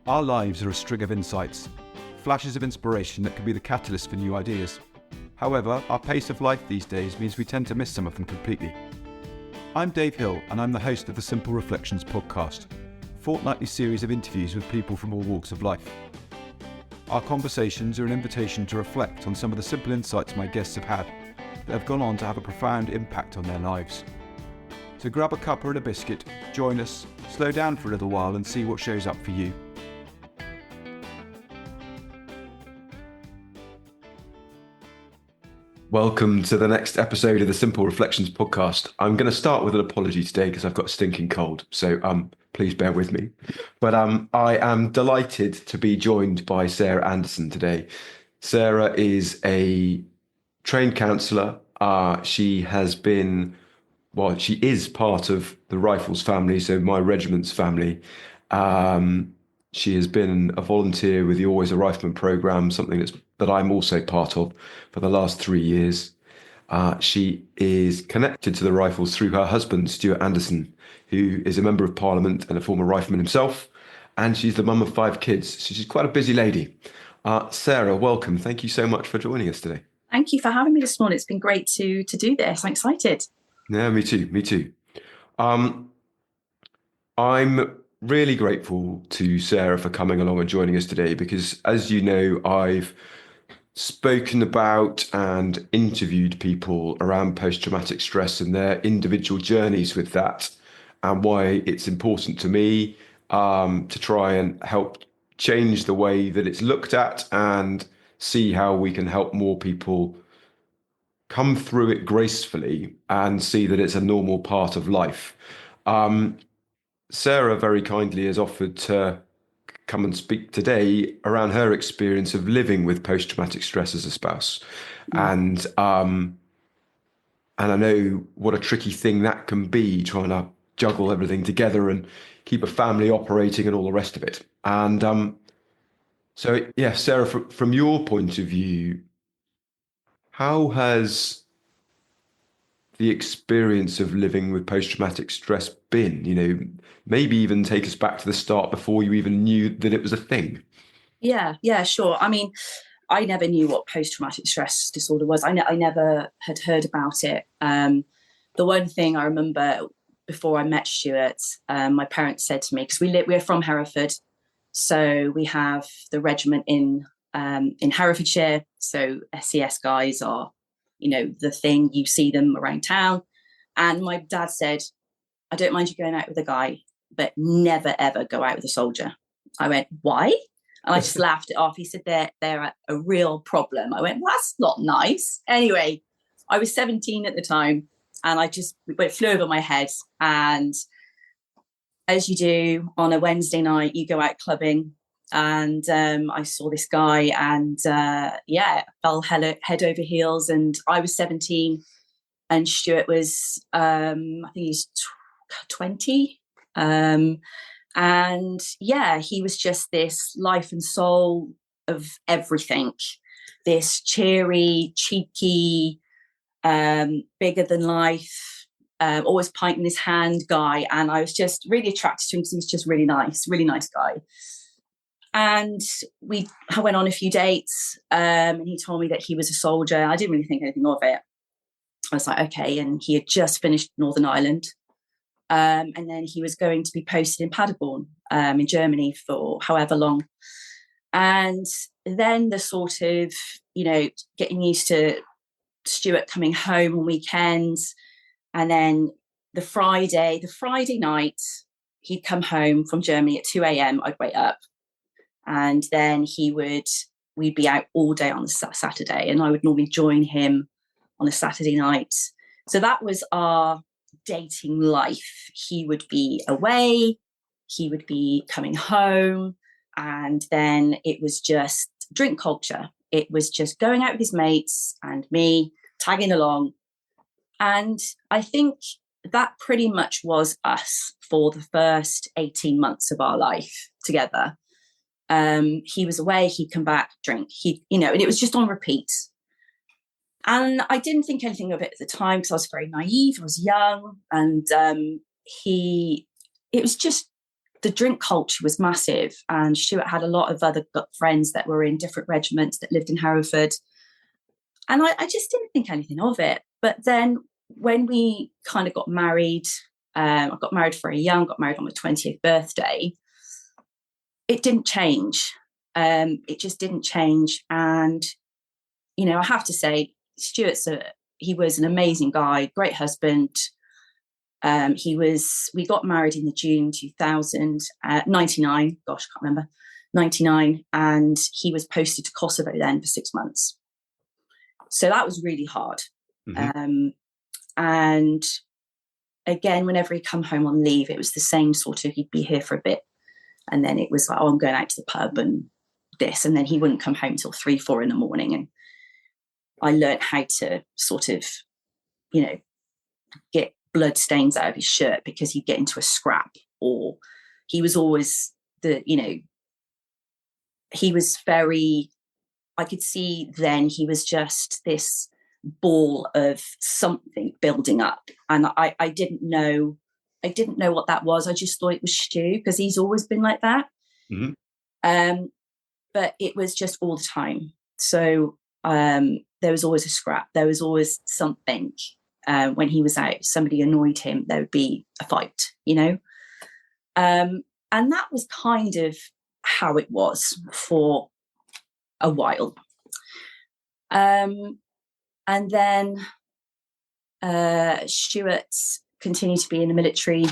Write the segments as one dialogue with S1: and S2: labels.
S1: Our lives are a string of insights, flashes of inspiration that can be the catalyst for new ideas. However, our pace of life these days means we tend to miss some of them completely. I'm Dave Hill, and I'm the host of the Simple Reflections podcast, a fortnightly series of interviews with people from all walks of life. Our conversations are an invitation to reflect on some of the simple insights my guests have had that have gone on to have a profound impact on their lives. So grab a cuppa and a biscuit, join us, slow down for a little while and see what shows up for you. Welcome to the next episode of the Simple Reflections podcast. I'm going to start with an apology today because I've got a stinking cold, so please bear with me. But I am delighted to be joined by Sarah Anderson today. Sarah is a trained counsellor. She is part of the Rifles family, so my regiment's family. She has been a volunteer with the Always a Rifleman Programme, something that I'm also part of for the last 3 years. She is connected to the Rifles through her husband, Stuart Anderson, who is a Member of Parliament and a former rifleman himself. And she's the mum of 5 kids. So she's quite a busy lady. Sarah, welcome. Thank you so much for joining us today.
S2: Thank you for having me this morning. It's been great to do this. I'm excited.
S1: Yeah, me too. I'm really grateful to Sarah for coming along and joining us today because, as you know, I've spoken about and interviewed people around post-traumatic stress and their individual journeys with that and why it's important to me to try and help change the way that it's looked at and see how we can help more people come through it gracefully and see that it's a normal part of life. Sarah very kindly has offered to come and speak today around her experience of living with post-traumatic stress as a spouse. And I know what a tricky thing that can be, trying to juggle everything together and keep a family operating and all the rest of it. And so, yeah, Sarah, from your point of view, how has the experience of living with post-traumatic stress been? You know, maybe even take us back to the start before you even knew that it was a thing.
S2: Yeah, sure. I mean, I never knew what post-traumatic stress disorder was. I never had heard about it. The one thing I remember before I met Stuart, my parents said to me, because we're from Hereford, so we have the regiment in Herefordshire. So SES guys are, you know, the thing, you see them around town. And my dad said, I don't mind you going out with a guy, but never, ever go out with a soldier. I went, why? And I just laughed it off. He said, they're a real problem. I went, well, that's not nice. Anyway, I was 17 at the time and it flew over my head. And as you do on a Wednesday night, you go out clubbing. And I saw this guy and fell head over heels. And I was 17 and Stuart was, I think he's 20. And yeah, he was just this life and soul of everything. This cheery, cheeky, bigger than life, always pint in his hand guy. And I was just really attracted to him because he was just really nice guy. And I went on a few dates and he told me that he was a soldier. I didn't really think anything of it. I was like, okay. And he had just finished Northern Ireland. And then he was going to be posted in Paderborn in Germany for however long. And then the sort of, you know, getting used to Stuart coming home on weekends. And then the Friday night, he'd come home from Germany at 2 a.m. I'd wake up. And then we'd be out all day on the Saturday, and I would normally join him on a Saturday night. So that was our dating life. He would be away, he would be coming home, and then it was just drink culture. It was just going out with his mates and me tagging along. And I think that pretty much was us for the first 18 months of our life together. He was away, he'd come back, drink, and it was just on repeat. And I didn't think anything of it at the time because I was very naive, I was young, and it was just the drink culture was massive, and Stuart had a lot of other friends that were in different regiments that lived in Hereford. And I just didn't think anything of it. But then when we kind of got married, I got married very young, got married on my 20th birthday, it didn't change. It just didn't change. And, you know, I have to say, he was an amazing guy, great husband. We got married in the June 2000, 99, gosh, I can't remember, 99. And he was posted to Kosovo then for 6 months. So that was really hard. Mm-hmm. And again, whenever he'd come home on leave, it was the same sort of, he'd be here for a bit. And then it was like, oh, I'm going out to the pub and this. And then he wouldn't come home till 3, 4 in the morning. And I learned how to sort of, you know, get blood stains out of his shirt because he'd get into a scrap, or he was always he was very, I could see then he was just this ball of something building up. And I didn't know what that was. I just thought it was Stu because he's always been like that. Mm-hmm. But it was just all the time. So there was always a scrap. There was always something. When he was out, somebody annoyed him, there would be a fight, you know. And that was kind of how it was for a while. And then Stuart continued to be in the military.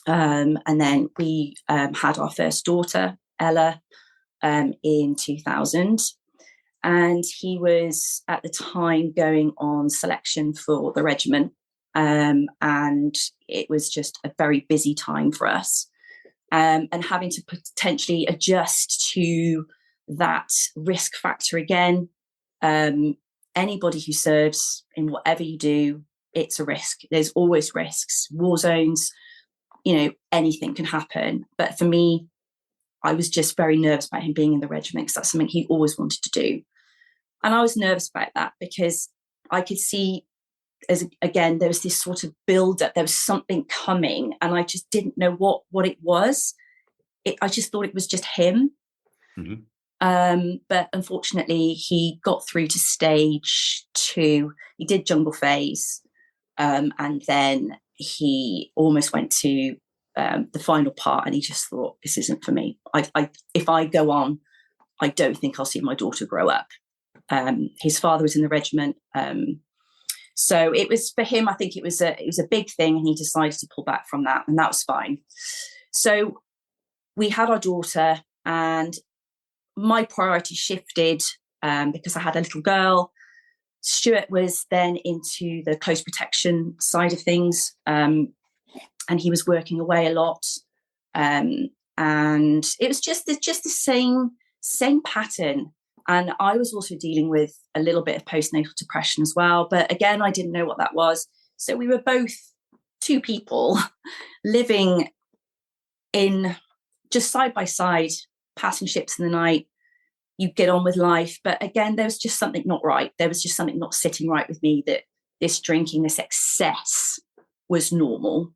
S2: And then we had our first daughter, Ella, in 2000. And he was at the time going on selection for the regiment. And it was just a very busy time for us. And having to potentially adjust to that risk factor again. Anybody who serves in whatever you do, it's a risk. There's always risks. War zones, you know, anything can happen. But for me, I was just very nervous about him being in the regiment because that's something he always wanted to do. And I was nervous about that because I could see, there was this sort of build-up. There was something coming, and I just didn't know what it was. I just thought it was just him. Mm-hmm. But unfortunately, he got through to stage 2. He did jungle phase, and then he almost went to the final part, and he just thought, this isn't for me. If I go on, I don't think I'll see my daughter grow up. His father was in the regiment. So it was, for him, I think it was a big thing, and he decided to pull back from that, and that was fine. So we had our daughter, and my priority shifted because I had a little girl. Stuart was then into the close protection side of things, and he was working away a lot. And it was just the same pattern. And I was also dealing with a little bit of postnatal depression as well. But again, I didn't know what that was. So we were both 2 people living in just side by side, passing ships in the night. You get on with life. But again, there was just something not right. There was just something not sitting right with me, that this drinking, this excess was normal.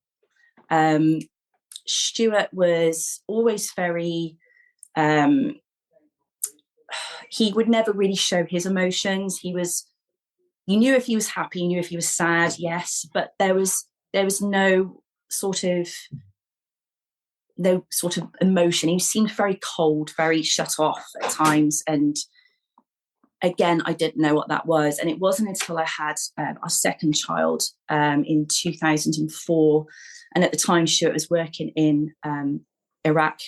S2: Stuart was always very... he would never really show his emotions. You knew if he was happy, you knew if he was sad, yes, but there was no sort of emotion. He seemed very cold, very shut off at times. And again, I didn't know what that was. And it wasn't until I had our second child in 2004. And at the time, Stuart was working in Iraq.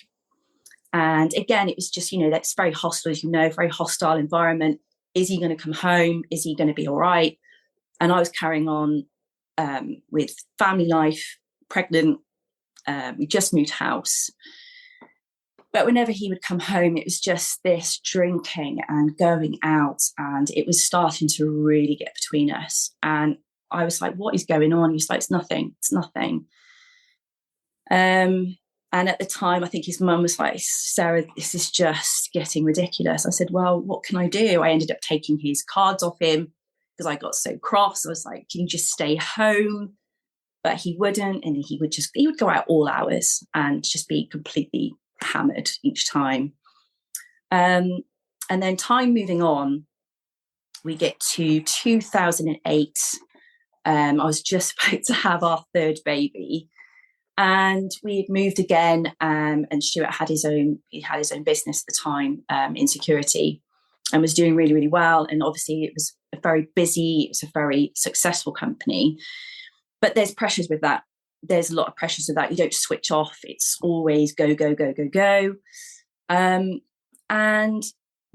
S2: And again, it was just, that's very hostile, as you know, very hostile environment. Is he going to come home? Is he going to be all right? And I was carrying on with family life, pregnant. We just moved house. But whenever he would come home, it was just this drinking and going out. And it was starting to really get between us. And I was like, what is going on? He was like, it's nothing. It's nothing. And at the time, I think his mum was like, Sarah, this is just getting ridiculous. I said, well, what can I do? I ended up taking his cards off him because I got so cross. I was like, can you just stay home? but he wouldn't, and he would go out all hours and just be completely hammered each time. And then time moving on, we get to 2008. I was just about to have our third baby, and we had moved again. And Stuart had his own business at the time, in security, and was doing really, really well. And obviously, it was a very successful company. But there's pressures with that. There's a lot of pressures with that. You don't switch off. It's always go, go, go, go, go. And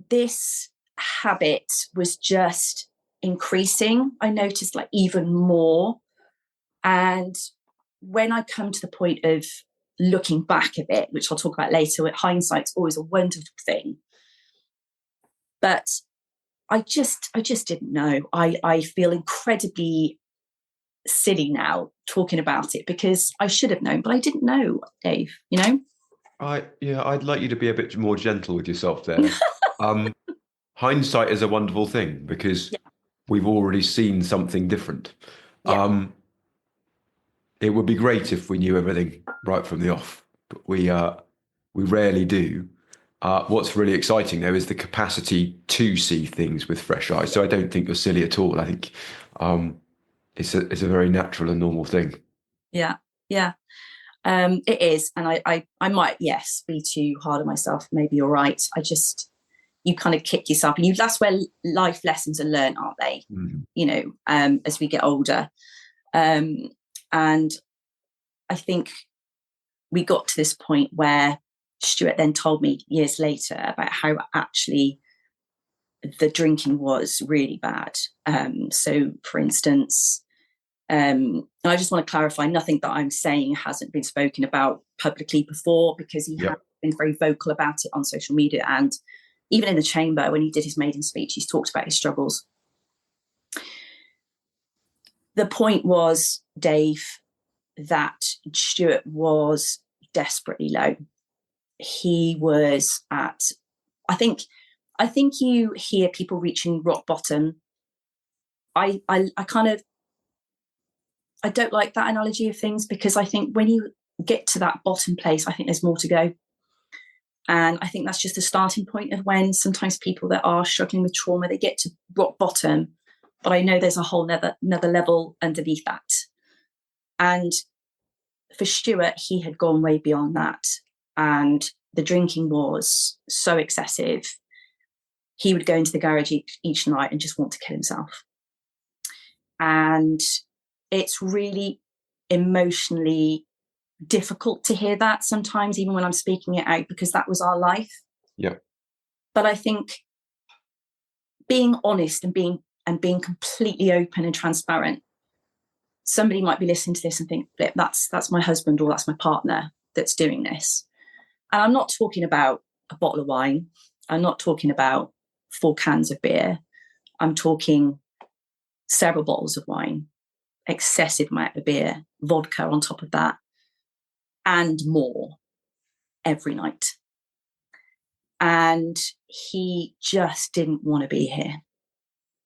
S2: this habit was just increasing. I noticed like even more. And when I come to the point of looking back a bit, which I'll talk about later, hindsight's always a wonderful thing. But I just didn't know. I feel incredibly silly now talking about it, because I should have known, but I didn't know, Dave, you know?
S1: I'd like you to be a bit more gentle with yourself there. Hindsight is a wonderful thing, because we've already seen something different. It would be great if we knew everything right from the off, but we rarely do. What's really exciting, though, is the capacity to see things with fresh eyes. So I don't think you're silly at all. I think it's a very natural and normal thing. Yeah.
S2: It is. And I might, be too hard on myself. Maybe you're right. You kind of kick yourself. And that's where life lessons are learned, aren't they? Mm-hmm. You know, as we get older. And I think we got to this point where Stuart then told me years later about how actually the drinking was really bad. So, for instance, and I just want to clarify, nothing that I'm saying hasn't been spoken about publicly before, because he has been very vocal about it on social media, and even in the chamber when he did his maiden speech, he's talked about his struggles. The point was, Dave, that Stuart was desperately low. He was at, I think you hear people reaching rock bottom. I don't like that analogy of things, because I think when you get to that bottom place, I think there's more to go. And I think that's just the starting point of when sometimes people that are struggling with trauma, they get to rock bottom. But I know there's a whole another level underneath that. And for Stuart, he had gone way beyond that. And the drinking was so excessive. He would go into the garage each night and just want to kill himself. And it's really emotionally difficult to hear that sometimes, even when I'm speaking it out, because that was our life.
S1: Yeah.
S2: But I think being honest and being completely open and transparent, somebody might be listening to this and think, that's my husband or that's my partner that's doing this. And I'm not talking about a bottle of wine. I'm not talking about 4 cans of beer. I'm talking several bottles of wine, excessive amount of beer, vodka on top of that, and more every night. And he just didn't want to be here.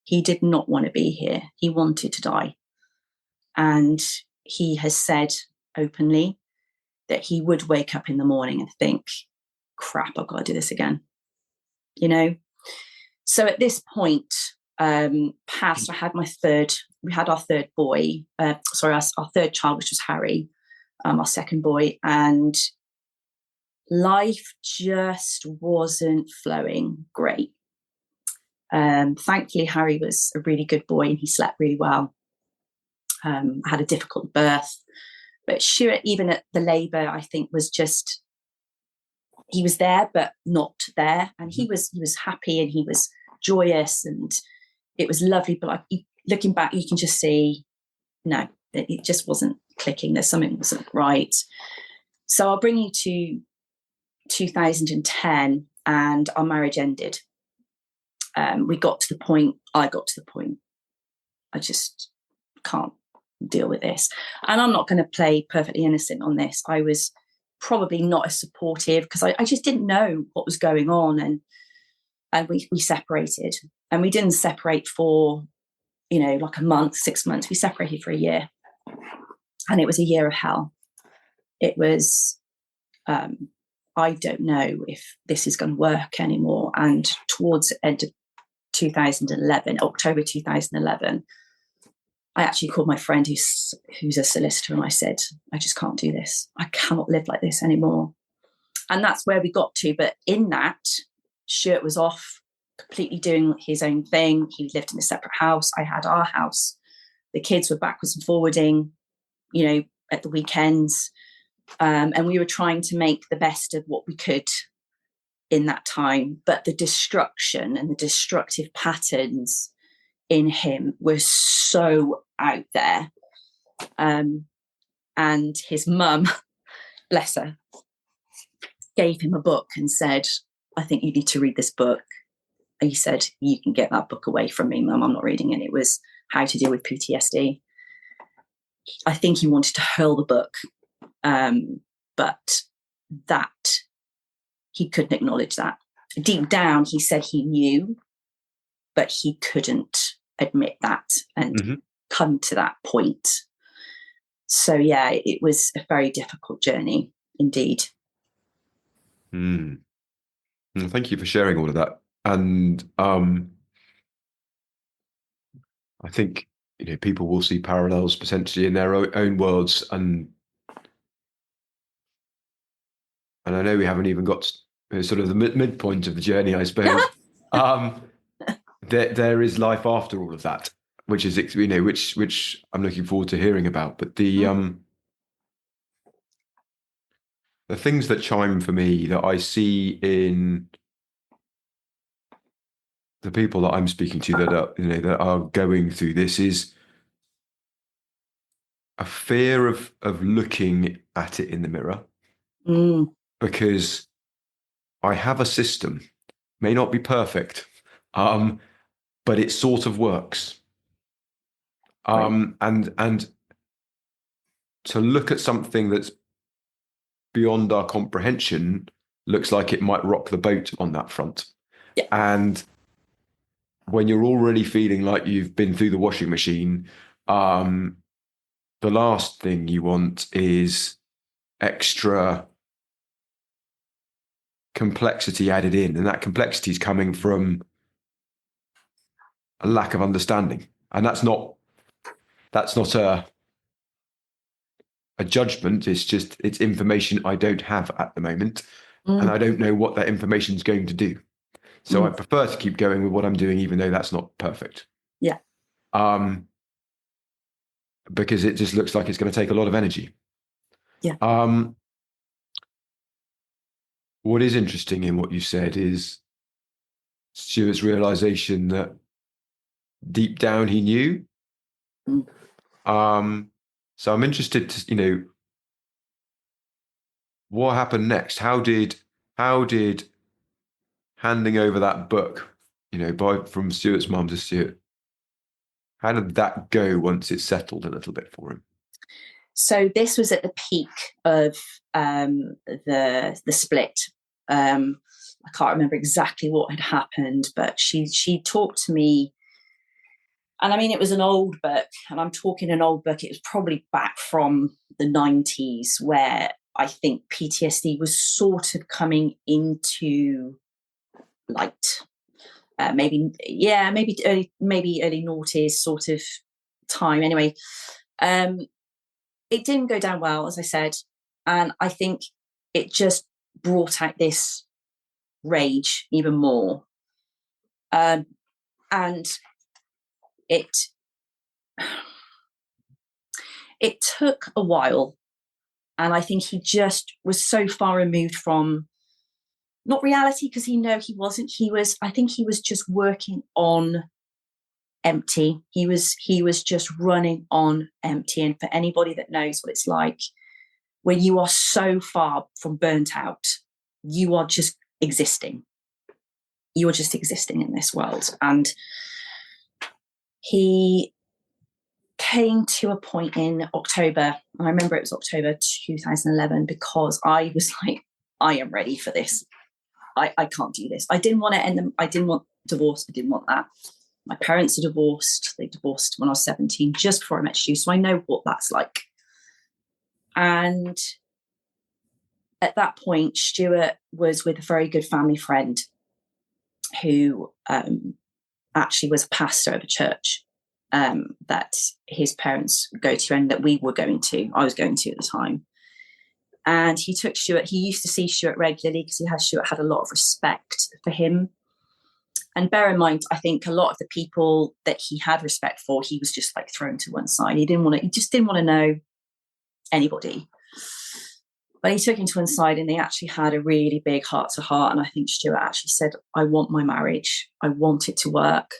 S2: He did not want to be here. He wanted to die. And he has said openly that he would wake up in the morning and think, crap, I've got to do this again. You know? So at this point, we had our third boy, our third child, which was Harry, our second boy, and life just wasn't flowing great. Thankfully, Harry was a really good boy and he slept really well. Had a difficult birth, but Stuart, even at the labour, I think he was there but not there, and he was happy and he was joyous and it was lovely. But like looking back, you can just see, no, it just wasn't clicking. There's something wasn't right. So I'll bring you to 2010, and our marriage ended. I got to the point, I just can't deal with this. And I'm not going to play perfectly innocent on this. I was probably not as supportive because I just didn't know what was going on. And we separated, and we didn't separate for, like a month, 6 months. We separated for a year. And it was a year of hell. It was, I don't know if this is going to work anymore. And towards the end of 2011, October 2011, I actually called my friend who's a solicitor, and I said, I just can't do this. I cannot live like this anymore. And that's where we got to. But in that, Stuart was off, completely doing his own thing. He lived in a separate house. I had our house. The kids were backwards and forwarding, at the weekends. And we were trying to make the best of what we could in that time. But the destruction and the destructive patterns in him were so out there. And his mum, bless her, gave him a book and said, I think you need to read this book. And he said, you can get that book away from me, Mum. I'm not reading it. It was How to Deal with PTSD. I think he wanted to hurl the book. But that he couldn't acknowledge that. Deep down, he said he knew, but he couldn't admit that and come to that point. So, yeah, it was a very difficult journey indeed.
S1: Well, thank you for sharing all of that. And I think people will see parallels potentially in their own worlds, and I know we haven't even got sort of the midpoint of the journey, I suppose. There is life after all of that, which is which I'm looking forward to hearing about. But the things that chime for me that I see in the people that I'm speaking to that are going through this is a fear of looking at it in the mirror, because I have a system, may not be perfect, but it sort of works. And to look at something that's beyond our comprehension looks like it might rock the boat on that front.
S2: Yeah.
S1: And when you're already feeling like you've been through the washing machine, the last thing you want is extra complexity added in. And that complexity is coming from a lack of understanding. And that's not a judgment. It's information I don't have at the moment. And I don't know what that information is going to do. So I prefer to keep going with what I'm doing, even though that's not perfect.
S2: Yeah.
S1: Because it just looks like it's going to take a lot of energy.
S2: Yeah.
S1: What is interesting in what you said is Stuart's realization that deep down he knew. So I'm interested to, what happened next? How did handing over that book, from Stuart's mum to Stuart, how did that go once it settled a little bit for him?
S2: So this was at the peak of the split. I can't remember exactly what had happened, but she talked to me. And I mean, it was an old book, and I'm talking an old book. It was probably back from the 90s, where I think PTSD was sort of coming into light. Maybe early noughties sort of time. Anyway, it didn't go down well, as I said, and I think it just brought out this rage even more. And it took a while, and I think he just was so far removed from not reality, because he wasn't. I think he was just working on empty. He was just running on empty. And for anybody that knows what it's like when you are so far from burnt out, you are just existing. You are just existing in this world. And he came to a point in October, and I remember it was October 2011, because I was like, I am ready for this. I can't do this. I didn't want to end them. I didn't want divorce. I didn't want that. My parents are divorced. They divorced when I was 17, just before I met Stu. So I know what that's like. And at that point, Stuart was with a very good family friend who actually was a pastor of a church that his parents go to and that we were going to, I was going to at the time. And he took Stuart, he used to see Stuart regularly because Stuart had a lot of respect for him. And bear in mind, I think a lot of the people that he had respect for, he was just like thrown to one side. He just didn't want to know anybody. But he took him to one side and they actually had a really big heart to heart. And I think Stuart actually said, I want my marriage. I want it to work,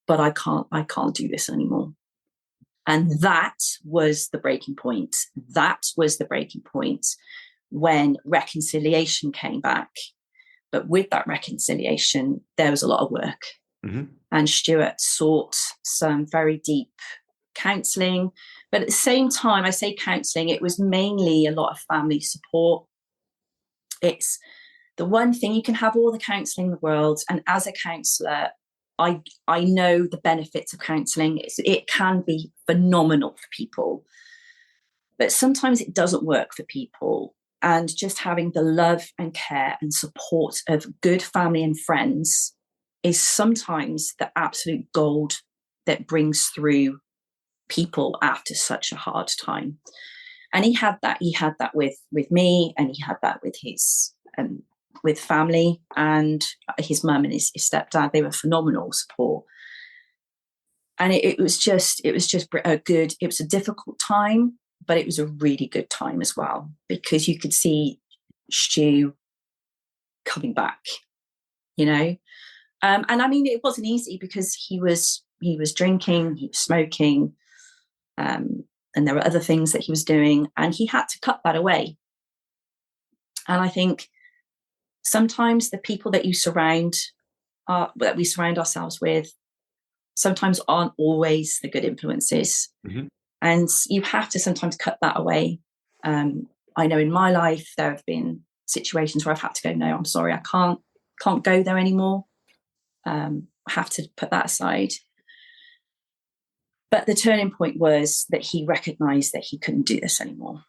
S2: but I can't do this anymore. And that was the breaking point. That was the breaking point when reconciliation came back. But with that reconciliation, there was a lot of work. Mm-hmm. And Stuart sought some very deep counselling. But at the same time, I say counselling, it was mainly a lot of family support. It's the one thing, you can have all the counselling in the world. And as a counsellor, I know the benefits of counselling. It can be phenomenal for people. But sometimes it doesn't work for people. And just having the love and care and support of good family and friends is sometimes the absolute gold that brings through people after such a hard time. And he had that with me, and he had that with his with family, and his mum and his stepdad. They were phenomenal support. And it was just it was a difficult time, but it was a really good time as well, because you could see Stu coming back, you know. And I mean, it wasn't easy because he was drinking, he was smoking, and there were other things that he was doing, and he had to cut that away. And I think sometimes the people that we surround ourselves with sometimes aren't always the good influences. Mm-hmm. And you have to sometimes cut that away. I know in my life there have been situations where I've had to go, no, I'm sorry, I can't go there anymore. I have to put that aside. But the turning point was that he recognised that he couldn't do this anymore.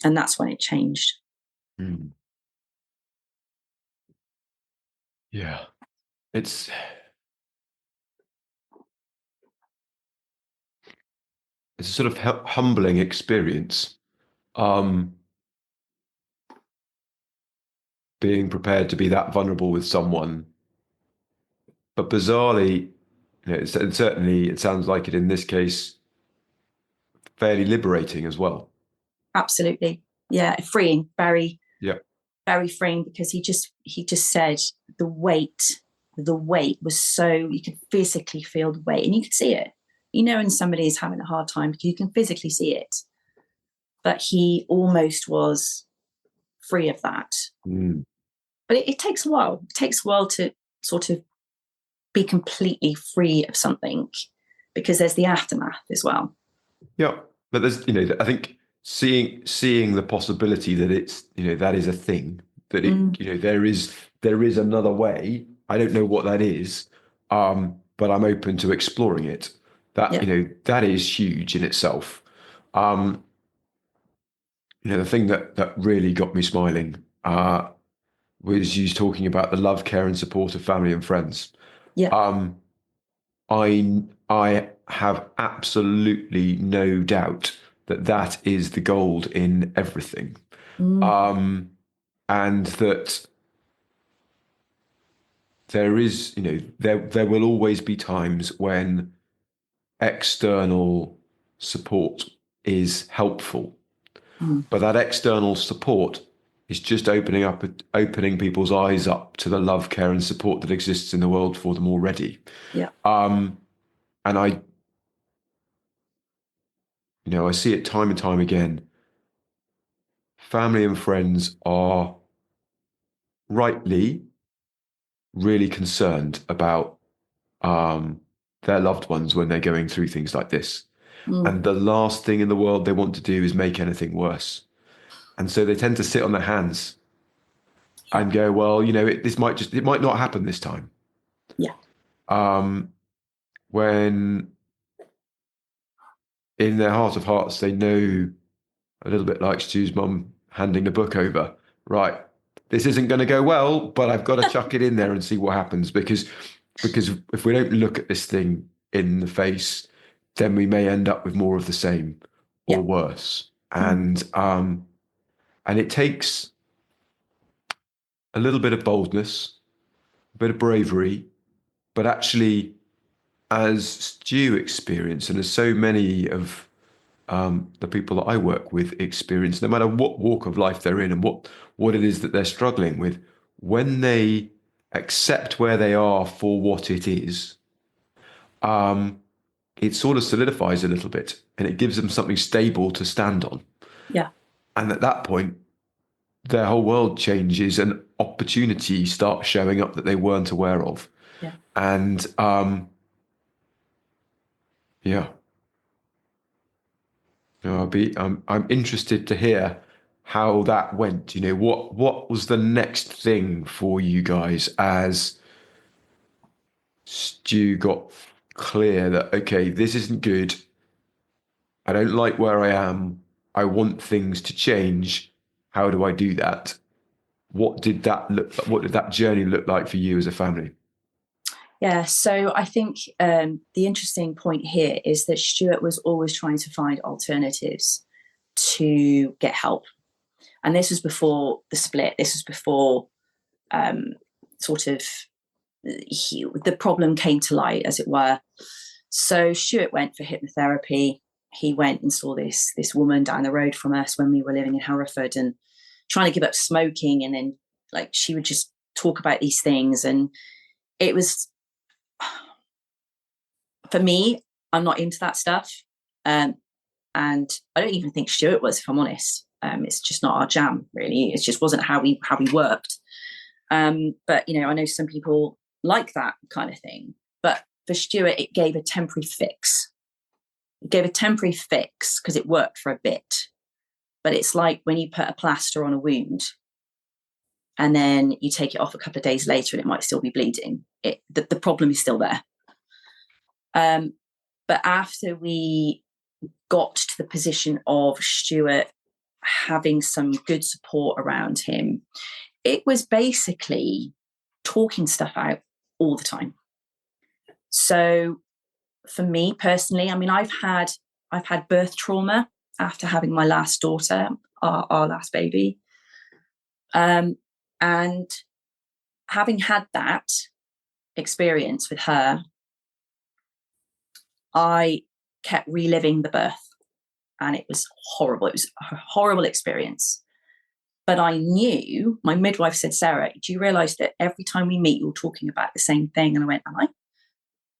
S2: And that's when it changed.
S1: Mm. Yeah. It's a sort of humbling experience. Being prepared to be that vulnerable with someone. But bizarrely, and certainly it sounds like it in this case, fairly liberating as well.
S2: Absolutely. Yeah, freeing, very,
S1: yeah,
S2: very freeing, because he just said the weight was so, you could physically feel the weight and you could see it. You know, when somebody is having a hard time, you can physically see it. But he almost was free of that. Mm. But it takes a while. It takes a while to sort of be completely free of something, because there's the aftermath as well.
S1: Yeah, but there's, I think seeing the possibility that it's, that is a thing, that it, there is another way. I don't know what that is, but I'm open to exploring it. That, that is huge in itself. The thing that really got me smiling was you talking about the love, care, and support of family and friends.
S2: Yeah.
S1: I have absolutely no doubt that is the gold in everything. And that there is, there will always be times when external support is helpful. But that external support is just opening people's eyes up to the love, care, and support that exists in the world for them already.
S2: Yeah.
S1: And I see it time and time again. Family and friends are rightly really concerned about their loved ones when they're going through things like this. And the last thing in the world they want to do is make anything worse. And so they tend to sit on their hands and go, well, it might not happen this time.
S2: Yeah.
S1: When in their heart of hearts, they know a little bit like Stu's mum handing a book over. Right, this isn't going to go well, but I've got to chuck it in there and see what happens, because if we don't look at this thing in the face, then we may end up with more of the same
S2: Yeah.
S1: or worse. And it takes a little bit of boldness, a bit of bravery, but actually, as Stu experienced, and as so many of the people that I work with experience, no matter what walk of life they're in and what it is that they're struggling with, when they accept where they are for what it is, it sort of solidifies a little bit, and it gives them something stable to stand on.
S2: Yeah.
S1: And at that point, their whole world changes and opportunities start showing up that they weren't aware of.
S2: Yeah.
S1: And yeah. No, I'm interested to hear how that went. You know, what was the next thing for you guys as Stu got clear that, okay, this isn't good. I don't like where I am. I want things to change. How do I do that? What did that journey look like for you as a family?
S2: Yeah, so I think the interesting point here is that Stuart was always trying to find alternatives to get help. And this was before the split. This was before the problem came to light, as it were. So Stuart went for hypnotherapy. He went and saw this woman down the road from us when we were living in Hereford and trying to give up smoking. And then, like, she would just talk about these things. And it was, for me, I'm not into that stuff. And I don't even think Stuart was, if I'm honest. It's just not our jam, really. It just wasn't how we worked. But, you know, I know some people like that kind of thing. But for Stuart, it gave a temporary fix. It gave a temporary fix because it worked for a bit. But it's like when you put a plaster on a wound and then you take it off a couple of days later and it might still be bleeding. The problem is still there. But after we got to the position of Stuart having some good support around him, it was basically talking stuff out all the time. So for me personally, I mean, I've had birth trauma after having my last daughter, our last baby. And having had that experience with her, I kept reliving the birth, and it was horrible. It was a horrible experience. But I knew, my midwife said, Sarah, do you realise that every time we meet, you're talking about the same thing? And I went, am I?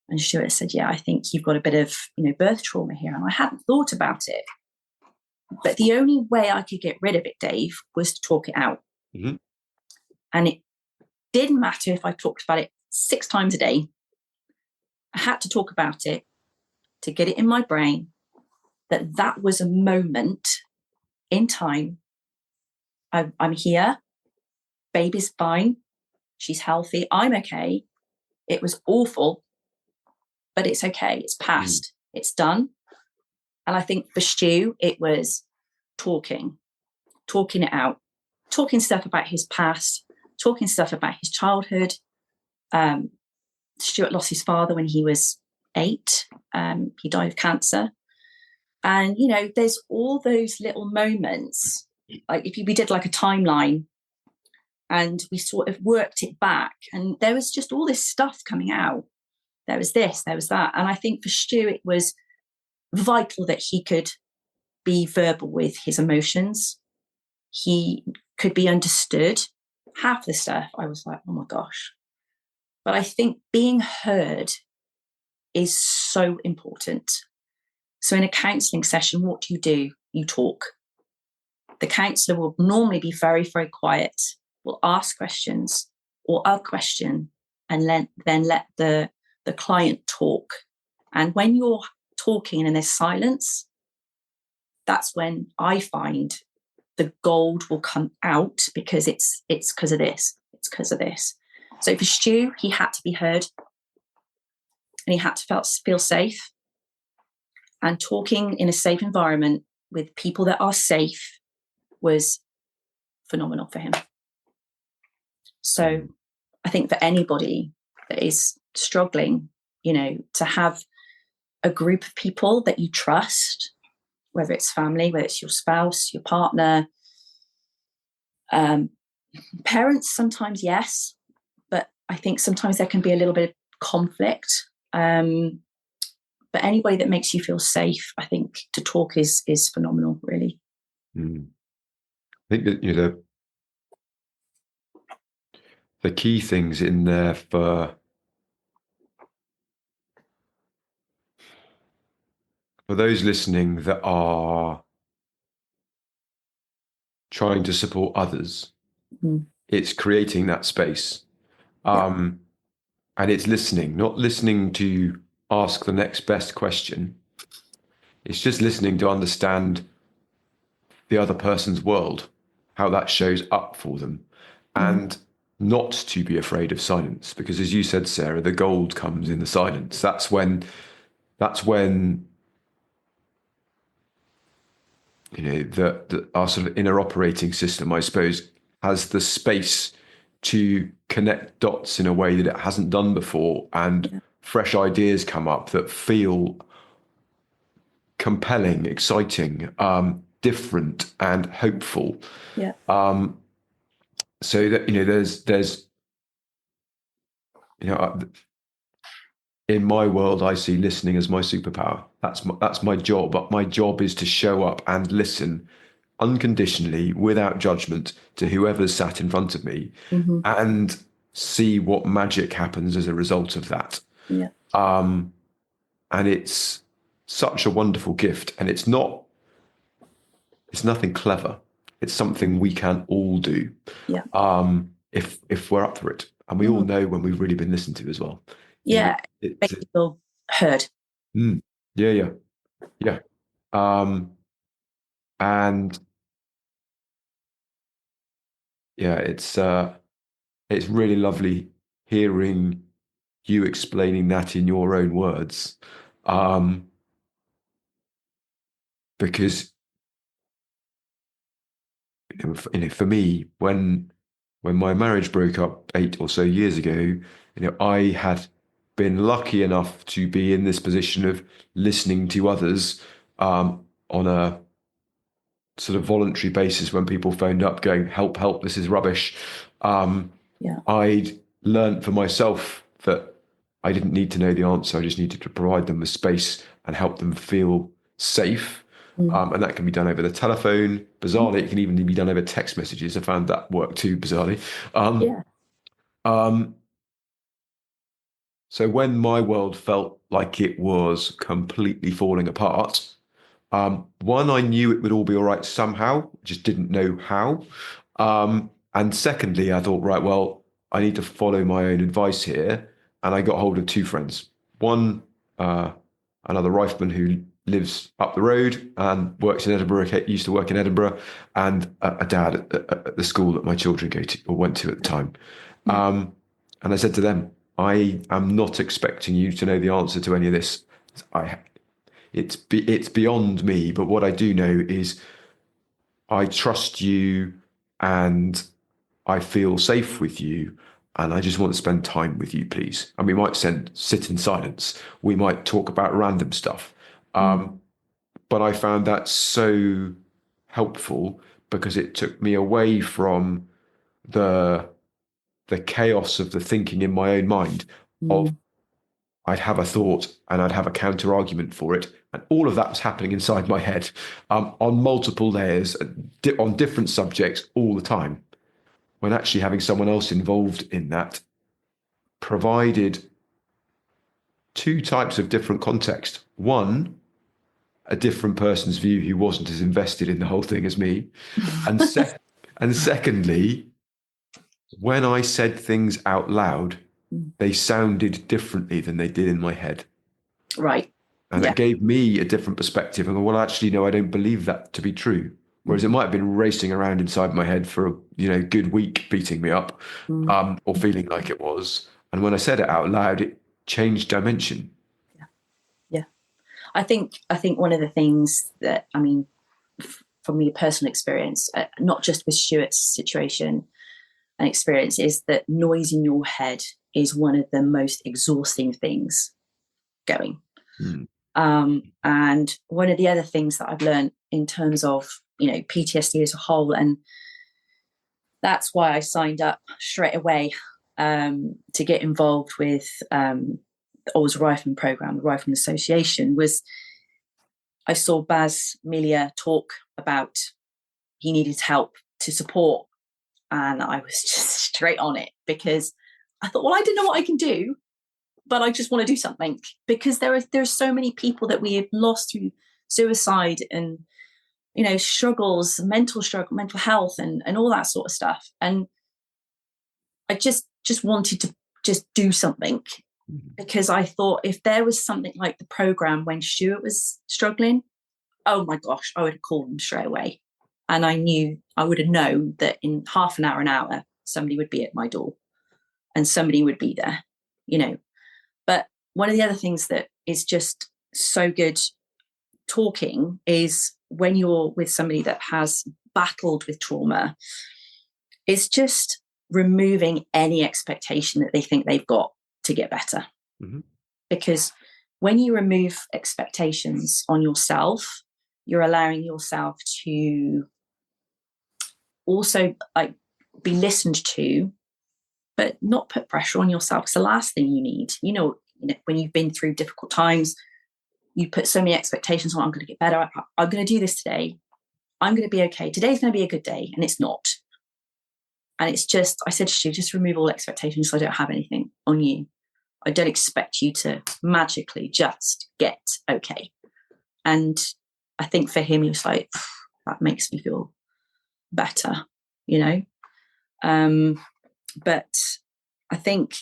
S2: And Stuart said, yeah, I think you've got a bit of, birth trauma here. And I hadn't thought about it. But the only way I could get rid of it, Dave, was to talk it out.
S1: Mm-hmm.
S2: And it didn't matter if I talked about it 6 times a day. I had to talk about it to get it in my brain that was a moment in time. I'm here. Baby's fine. She's healthy. I'm okay. It was awful, but it's okay. It's past. It's done. And I think for Stu, it was talking it out, talking stuff about his past, talking stuff about his childhood. Stuart lost his father when he was 8. He died of cancer. And, there's all those little moments, like if we did like a timeline and we sort of worked it back, and there was just all this stuff coming out. There was this, there was that. And I think for Stu, it was vital that he could be verbal with his emotions. He could be understood. Half the stuff, I was like, oh my gosh. But I think being heard is so important. So in a counselling session, what do? You talk. The counsellor will normally be very, very quiet, will ask questions or a question, and then let the client talk. And when you're talking and there's silence, that's when I find the gold will come out, because it's because of this. It's because of this. So for Stu, he had to be heard and he had to feel safe. And talking in a safe environment with people that are safe was phenomenal for him. So I think for anybody that is struggling, to have a group of people that you trust, whether it's family, whether it's your spouse, your partner, parents sometimes, yes, but I think sometimes there can be a little bit of conflict. But anybody that makes you feel safe, I think to talk is phenomenal, really.
S1: I think that the key things in there for those listening that are trying to support others, it's creating that space. And it's listening, not listening to ask the next best question. It's just listening to understand the other person's world, how that shows up for them, and not to be afraid of silence. Because as you said, Sarah, the gold comes in the silence. That's when our sort of inner operating system, I suppose, has the space to connect dots in a way that it hasn't done before, and fresh ideas come up that feel compelling, exciting, different, and hopeful.
S2: Yeah.
S1: So that there's in my world, I see listening as my superpower. That's my job. But my job is to show up and listen unconditionally, without judgment, to whoever's sat in front of me, and see what magic happens as a result of that.
S2: Yeah.
S1: And it's such a wonderful gift, and it's nothing clever. It's something we can all do.
S2: Yeah.
S1: If we're up for it, and we all know when we've really been listened to as well.
S2: Yeah. Make people heard.
S1: Yeah. And yeah, it's really lovely hearing you explaining that in your own words, because for me, when my marriage broke up 8 or so years ago, I had been lucky enough to be in this position of listening to others on a sort of voluntary basis when people phoned up going, help, this is rubbish. I'd learned for myself that I didn't need to know the answer. I just needed to provide them with space and help them feel safe. And that can be done over the telephone. Bizarrely, it can even be done over text messages. I found that worked too, bizarrely. So when my world felt like it was completely falling apart, one, I knew it would all be all right somehow, just didn't know how. And secondly, I thought, right, well, I need to follow my own advice here. And I got hold of 2 friends. One, another rifleman who lives up the road and works in Edinburgh, used to work in Edinburgh, and a dad at the school that my children go to or went to at the time. And I said to them, I am not expecting you to know the answer to any of this. It's beyond me, but what I do know is I trust you and I feel safe with you, and I just want to spend time with you, please. And we might sit in silence. We might talk about random stuff. But I found that so helpful because it took me away from the chaos of the thinking in my own mind of I'd have a thought and I'd have a counter argument for it. And all of that was happening inside my head on multiple layers, on different subjects all the time. When actually having someone else involved in that provided 2 types of different context. One, a different person's view who wasn't as invested in the whole thing as me. And secondly, when I said things out loud, they sounded differently than they did in my head.
S2: Right.
S1: And it gave me a different perspective. And well, actually, no, I don't believe that to be true. Whereas it might have been racing around inside my head for a good week, beating me up, or feeling like it was. And when I said it out loud, it changed dimension.
S2: Yeah. I think one of the things that, from your personal experience, not just with Stuart's situation and experience, is that noise in your head is one of the most exhausting things going. And one of the other things that I've learned in terms of, PTSD as a whole, and that's why I signed up straight away to get involved with the Rifleman Programme, the Rifleman Association, was I saw Baz Melia talk about he needed help to support, and I was just straight on it, because I thought, well, I don't know what I can do, but I just want to do something, because there are so many people that we have lost through suicide and struggles, mental health, and all that sort of stuff. And I just wanted to just do something, because I thought if there was something like the program when Stuart was struggling, oh my gosh, I would have called him straight away. And I would have known that in half an hour, somebody would be at my door and somebody would be there, But one of the other things that is just so good talking is when you're with somebody that has battled with trauma, it's just removing any expectation that they think they've got to get better. Because when you remove expectations on yourself, you're allowing yourself to also be listened to, but not put pressure on yourself. It's the last thing you need. When you've been through difficult times, you put so many expectations on, I'm going to get better. I'm going to do this today. I'm going to be okay. Today's going to be a good day. And it's not. And it's just, I said to you, just remove all expectations so I don't have anything on you. I don't expect you to magically just get okay. And I think for him, he was like, that makes me feel better, But I think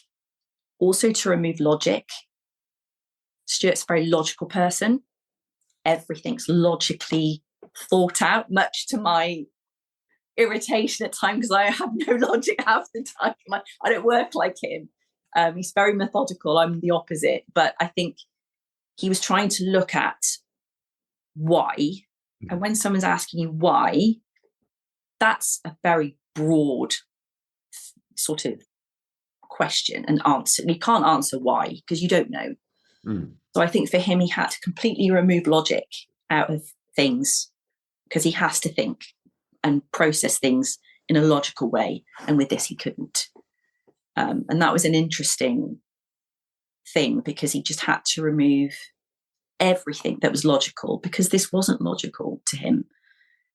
S2: also to remove logic. Stuart's a very logical person. Everything's logically thought out, much to my irritation at times, because I have no logic half the time. I don't work like him. He's very methodical. I'm the opposite. But I think he was trying to look at why. And when someone's asking you why, that's a very broad sort of question and answer. You can't answer why, because you don't know. So I think for him, he had to completely remove logic out of things, because he has to think and process things in a logical way. And with this, he couldn't. And that was an interesting thing, because he just had to remove everything that was logical, because this wasn't logical to him.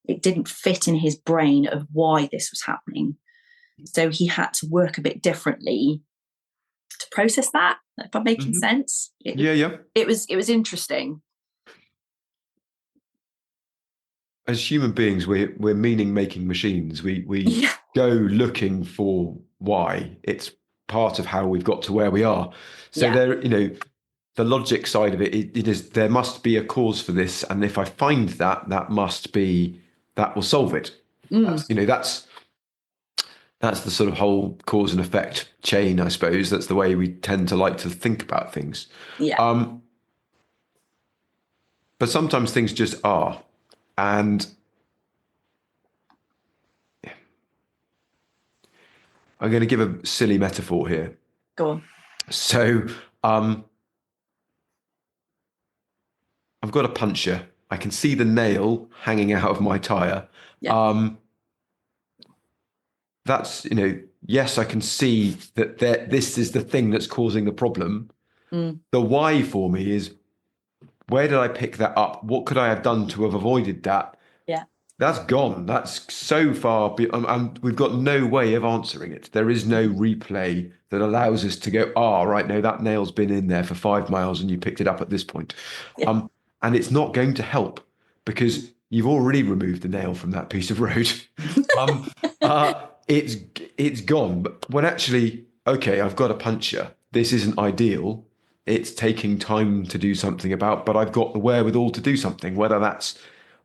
S2: It didn't fit in his brain of why this was happening. So he had to work a bit differently to process that, if I'm making sense. It was interesting.
S1: As human beings, we're meaning-making machines. We go looking for why. It's part of how we've got to where we are. So there, the logic side of it is there must be a cause for this, and if I find that will solve it. That's the sort of whole cause and effect chain, I suppose. That's the way we tend to like to think about things. But sometimes things just are. And I'm going to give a silly metaphor here.
S2: Go on.
S1: So I've got a puncture. I can see the nail hanging out of my tyre. That's, yes, I can see that this is the thing that's causing the problem. The why for me is, where did I pick that up? What could I have done to have avoided that? That's gone. That's so far. We've got no way of answering it. There is no replay that allows us to go, right, no, that nail's been in there for 5 miles and you picked it up at this point. And it's not going to help, because you've already removed the nail from that piece of road. It's gone. But when actually, okay, I've got a puncture. This isn't ideal. It's taking time to do something about, but I've got the wherewithal to do something, whether that's,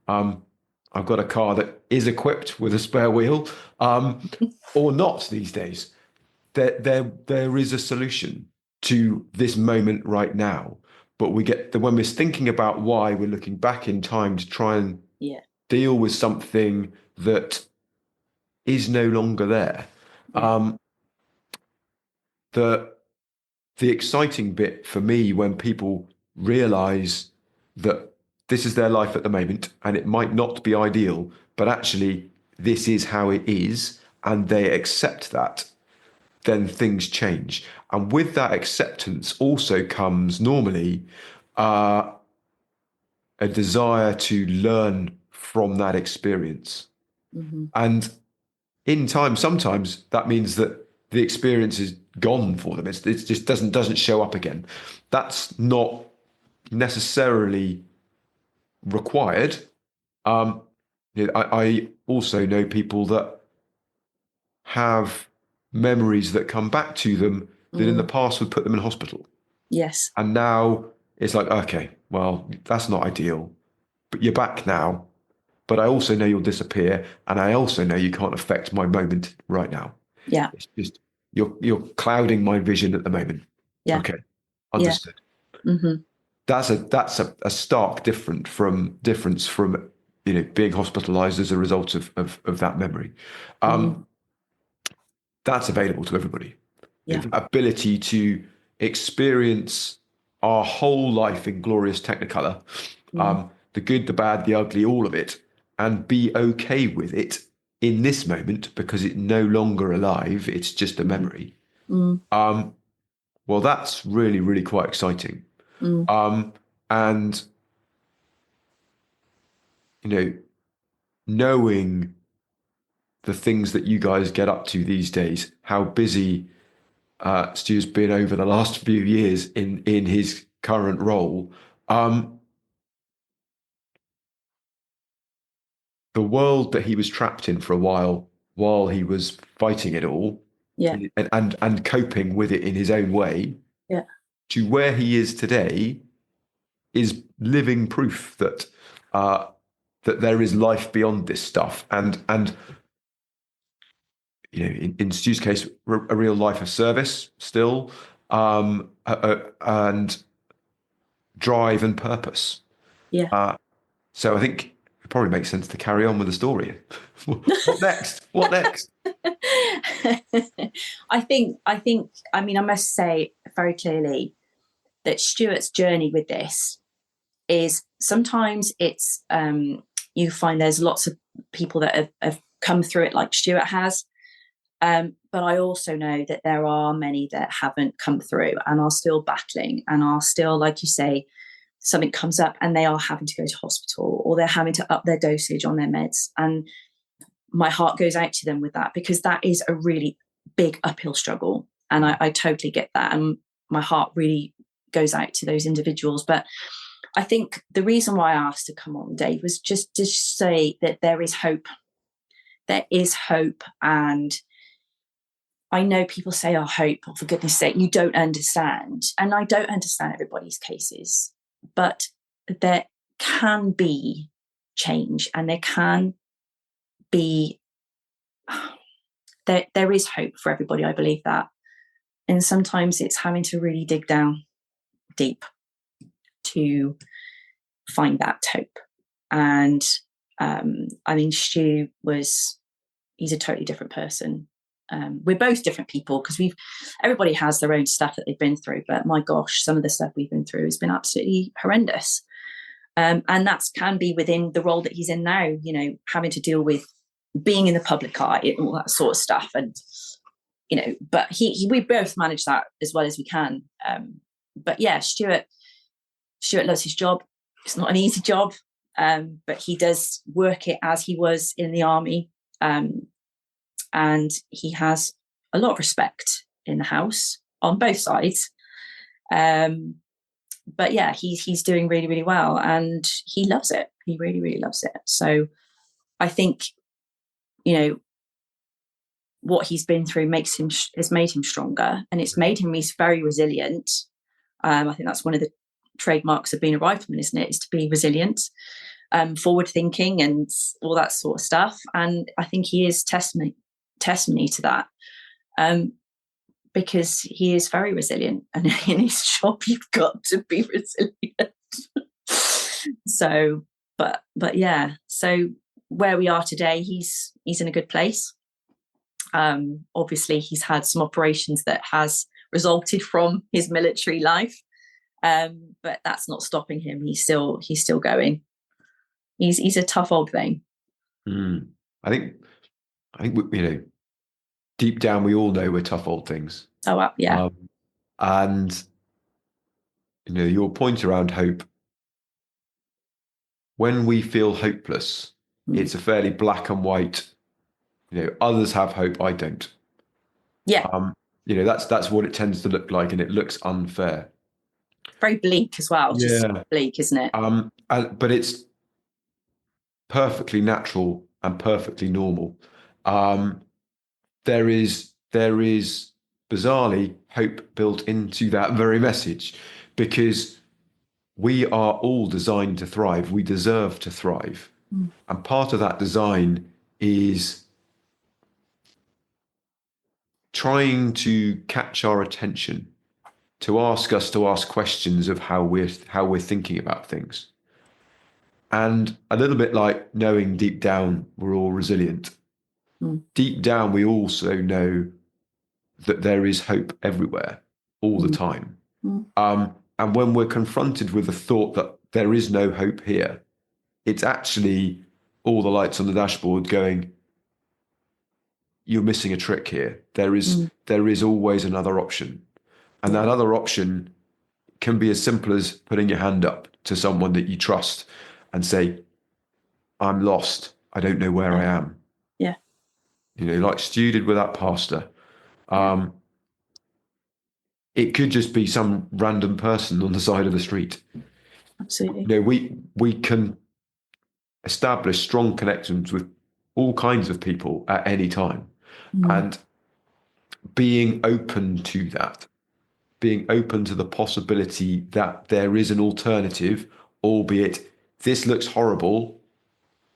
S1: I've got a car that is equipped with a spare wheel, or not these days. There is a solution to this moment right now. But when we're thinking about why, we're looking back in time to try and deal with something that is no longer there.
S2: Yeah.
S1: The the exciting bit for me when people realize that this is their life at the moment and it might not be ideal, but actually this is how it is, and they accept that, then things change. And with that acceptance also comes normally a desire to learn from that experience.
S2: Mm-hmm.
S1: And in time, sometimes that means that the experience is gone for them. It just doesn't show up again. That's not necessarily required. I also know people that have memories that come back to them that in the past would put them in hospital.
S2: Yes.
S1: And now it's like, okay, well, that's not ideal, but you're back now. But I also know you'll disappear, and I also know you can't affect my moment right now.
S2: Yeah.
S1: It's just you're clouding my vision at the moment.
S2: Yeah.
S1: Okay, understood.
S2: Yeah. Mm-hmm.
S1: That's a stark difference from being hospitalized as a result of that memory. That's available to everybody.
S2: Yeah.
S1: The ability to experience our whole life in glorious technicolor, the good, the bad, the ugly, all of it, and be okay with it in this moment because it's no longer alive. It's just a memory. Well, that's really, really quite exciting. And knowing the things that you guys get up to these days, how busy Stu's been over the last few years in his current role. The world that he was trapped in for a while he was fighting it all,
S2: Yeah.
S1: and coping with it in his own way,
S2: Yeah.
S1: to where he is today is living proof that that there is life beyond this stuff, and in Stu's case, a real life of service still, and drive and purpose.
S2: Yeah.
S1: So I think it probably makes sense to carry on with the story. What next? What next?
S2: I mean, I must say very clearly that Stuart's journey with this is sometimes it's you find there's lots of people that have come through it like Stuart has. But I also know that there are many that haven't come through and are still battling and are still, like you say, something comes up and they are having to go to hospital or they're having to up their dosage on their meds. And my heart goes out to them with that, because that is a really big uphill struggle. And I totally get that. And my heart really goes out to those individuals. But I think the reason why I asked to come on, Dave, was just to say that there is hope. There is hope. And I know people say, oh, hope, oh, for goodness sake, you don't understand. And I don't understand everybody's cases, but there can be change and there can be, there is hope for everybody. I believe that. And sometimes it's having to really dig down deep to find that hope. And I mean, Stu he's a totally different person. We're both different people because everybody has their own stuff that they've been through, but my gosh, some of the stuff we've been through has been absolutely horrendous. And that can be within the role that he's in now, having to deal with being in the public eye and all that sort of stuff. And, but we both manage that as well as we can. But yeah, Stuart loves his job. It's not an easy job, but he does work it as he was in the army. And he has a lot of respect in the house on both sides. But yeah, he's doing really, really well and he loves it. He really, really loves it. So I think, what he's been through has made him stronger, and it's made him, he's very resilient. I think that's one of the trademarks of being a rifleman, isn't it? Is to be resilient, forward thinking and all that sort of stuff. And I think he is testimony to that, because he is very resilient, and in his job you've got to be resilient. So but yeah, so where we are today, he's in a good place. Obviously he's had some operations that has resulted from his military life, but that's not stopping him. He's still going. He's a tough old thing.
S1: I think deep down we all know we're tough old things.
S2: Oh yeah.
S1: And your point around hope, when we feel hopeless, it's a fairly black and white, others have hope, I don't.
S2: Yeah.
S1: That's what it tends to look like, and it looks unfair.
S2: Very bleak as well. Just bleak, isn't it?
S1: But it's perfectly natural and perfectly normal. There is bizarrely hope built into that very message, because we are all designed to thrive. We deserve to thrive. And part of that design is trying to catch our attention, to ask us to ask questions of how we're thinking about things. And a little bit like knowing deep down we're all resilient. Deep down, we also know that there is hope everywhere, all the time. And when we're confronted with the thought that there is no hope here, it's actually all the lights on the dashboard going, you're missing a trick here. There is always another option. And that other option can be as simple as putting your hand up to someone that you trust and say, I'm lost. I don't know where I am.
S2: Yeah.
S1: Like Stu did with that pastor. It could just be some random person on the side of the street.
S2: Absolutely.
S1: We can establish strong connections with all kinds of people at any time. And being open to that, being open to the possibility that there is an alternative, albeit this looks horrible.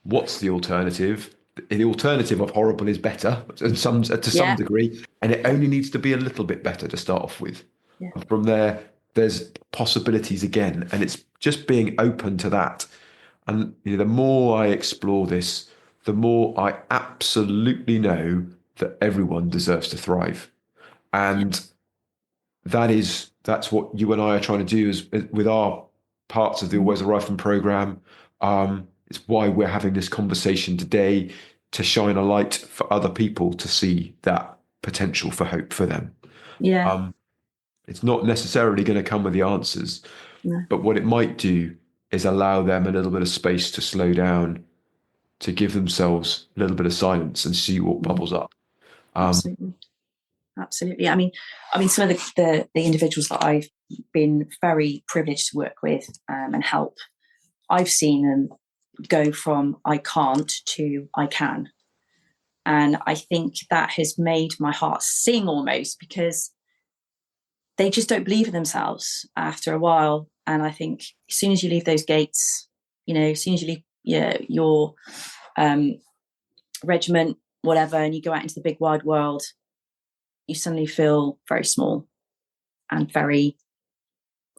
S1: What's the alternative? The alternative of horrible is better to some degree, and it only needs to be a little bit better to start off with. And from there, there's possibilities again, and it's just being open to that. And the more I explore this, the more I absolutely know that everyone deserves to thrive. And that's what you and I are trying to do is with our parts of the Always a Rifleman Programme. It's why we're having this conversation today, to shine a light for other people to see that potential for hope for them.
S2: Yeah.
S1: It's not necessarily going to come with the answers, but what it might do is allow them a little bit of space to slow down, to give themselves a little bit of silence and see what bubbles up.
S2: Absolutely. I mean, some of the individuals that I've been very privileged to work with and help, I've seen them go from I can't to I can. And I think that has made my heart sing almost, because they just don't believe in themselves after a while. And I think as soon as you leave those gates, as soon as you leave your regiment, whatever, and you go out into the big wide world, you suddenly feel very small and very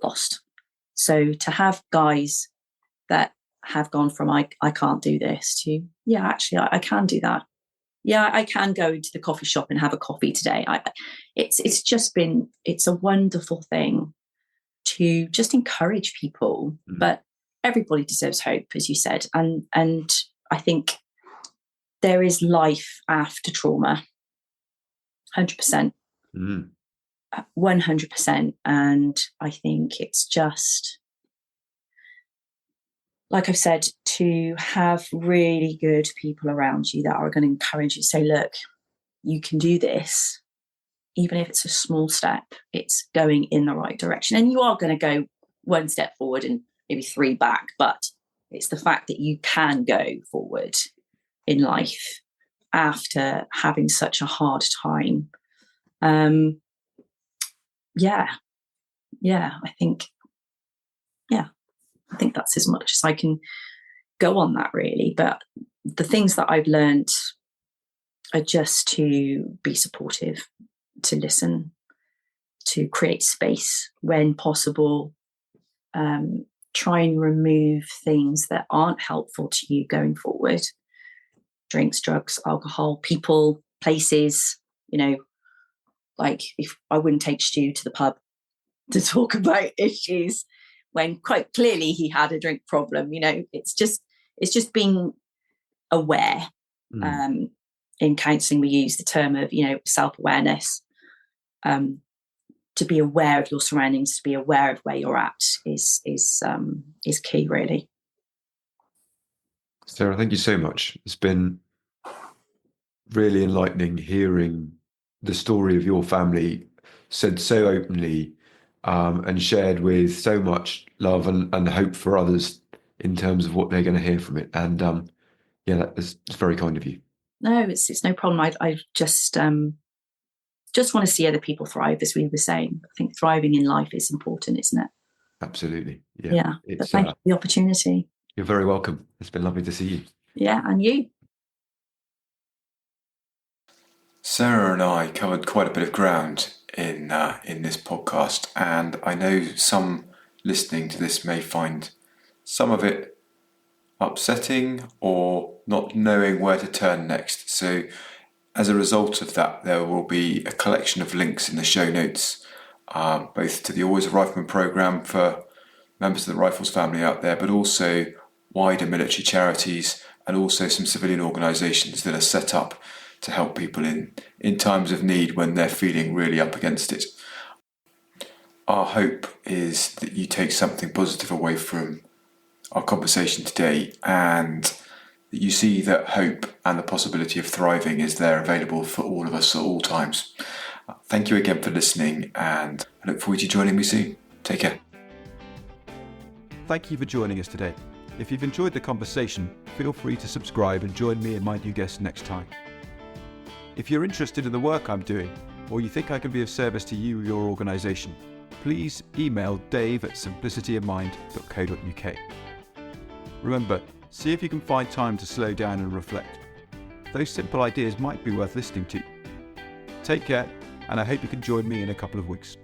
S2: lost. So to have guys that have gone from I can't do this to, actually I can do that. Yeah, I can go to the coffee shop and have a coffee today. It's a wonderful thing to just encourage people. But everybody deserves hope, as you said. And I think there is life after trauma. 100%. 100%. And I think it's just, like I've said, to have really good people around you that are going to encourage you, say, look, you can do this. Even if it's a small step, it's going in the right direction. And you are going to go one step forward and maybe 3 back, but it's the fact that you can go forward in life after having such a hard time. I think that's as much as I can go on that, really. But the things that I've learned are just to be supportive, to listen, to create space when possible, try and remove things that aren't helpful to you going forward. Drinks, drugs, alcohol, people, places, like if I wouldn't take Stu to the pub to talk about issues when quite clearly he had a drink problem. It's just being aware. In counselling, we use the term of, self-awareness. To be aware of your surroundings, to be aware of where you're at is key, really.
S1: Sarah, thank you so much. It's been really enlightening hearing the story of your family said so openly, and shared with so much love and hope for others in terms of what they're going to hear from it. And it's very kind of you.
S2: No, it's no problem. I just want to see other people thrive, as we were saying. I think thriving in life is important, isn't it?
S1: Absolutely. Yeah.
S2: Yeah. But thank you for the opportunity.
S1: You're very welcome. It's been lovely to see you.
S2: Yeah, and you.
S3: Sarah and I covered quite a bit of ground in this podcast, and I know some listening to this may find some of it upsetting or not knowing where to turn next. So as a result of that, there will be a collection of links in the show notes, both to the Always a Rifleman programme for members of the Rifles family out there, but also wider military charities and also some civilian organisations that are set up to help people in times of need when they're feeling really up against it. Our hope is that you take something positive away from our conversation today, and that you see that hope and the possibility of thriving is there available for all of us at all times. Thank you again for listening, and I look forward to you joining me soon. Take care.
S4: Thank you for joining us today. If you've enjoyed the conversation, feel free to subscribe and join me and my new guest next time. If you're interested in the work I'm doing, or you think I can be of service to you or your organisation, please email dave@simplicityofmind.co.uk. Remember, see if you can find time to slow down and reflect. Those simple ideas might be worth listening to. Take care, and I hope you can join me in a couple of weeks.